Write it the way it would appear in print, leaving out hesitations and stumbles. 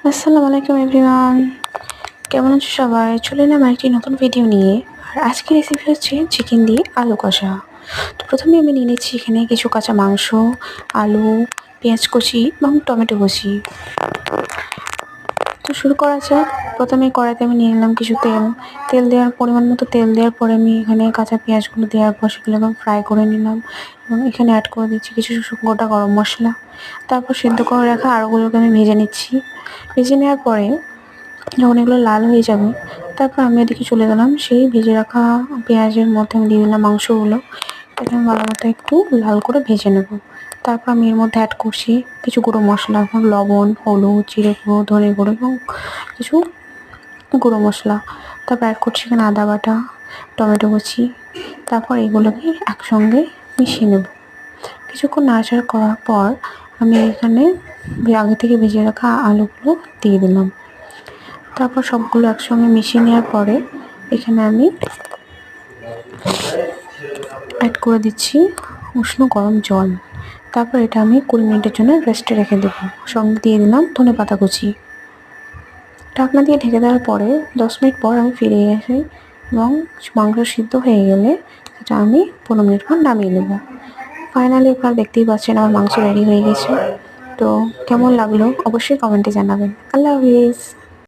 আসসালামু আলাইকুম এভরিওয়ান, কেমন আছো সবাই? চলে এলাম একটি নতুন ভিডিও নিয়ে। আর আজকের রেসিপি হচ্ছে চিকেন দিয়ে আলু কষা। তো প্রথমে আমি নিয়ে নিচ্ছি এখানে কিছু কাঁচা মাংস, আলু, পেঁয়াজ কুচি এবং টমেটো কুচি। তো শুরু করা যাক। প্রথমে কড়াইতে আমি নিয়ে নিলাম কিছু তেল। তেল দেওয়ার পরিমাণ মতো তেল দেওয়ার পরে আমি এখানে কাঁচা পেঁয়াজগুলো দেওয়ার পর সেগুলো আমি ফ্রাই করে নিলাম এবং এখানে অ্যাড করে দিচ্ছি কিছু গোটা গরম মশলা। তারপর সিদ্ধ করে রাখা আলুগুলোকে আমি ভেজে নিচ্ছি। ভেজে নেওয়ার পরে যখন এগুলো লাল হয়ে যাবে, তারপর আমি এদিকে চলে গেলাম সেই ভেজে রাখা পেঁয়াজের মধ্যে আমি দিয়ে দিলাম মাংসগুলো। এটাকে আমি ভালো মতো একটু লাল করে ভেজে নেব। তারপর আমি এর মধ্যে অ্যাড করছি কিছু গুঁড়ো মশলা, এবং লবণ, হলুদ, জিরে গুঁড়ো, ধনে গুঁড়ো এবং কিছু গুঁড়ো মশলা। তারপর অ্যাড করছি এখানে আদা বাটা, টমেটো কুচি। তারপর এগুলোকে একসঙ্গে মিশিয়ে নেব। কিছুক্ষণ নাড়াচাড়া করার পর আমি এখানে আগে থেকে ভেজে রাখা আলুগুলো দিয়ে দিলাম। তারপর সবগুলো একসঙ্গে মিশিয়ে নেওয়ার পরে এখানে আমি অ্যাড করে দিচ্ছি উষ্ণ গরম জল। তারপর এটা আমি 20 মিনিটের জন্য রেস্টে রেখে দেবো। সঙ্গে দিয়ে দিলাম ধনেপাতা কুচি। ঢাকনা দিয়ে ঢেকে দেওয়ার পরে 10 মিনিট পর আমি ফিরে আসি এবং মাংস সিদ্ধ হয়ে গেলে সেটা আমি 15 মিনিট পর নামিয়ে নেব। ফাইনালি আপনারা দেখতেই পাচ্ছেন আমার মাংস রেডি হয়ে গেছে। তো কেমন লাগলো অবশ্যই কমেন্টে জানাবেন। আল্লাহ হাফিজ।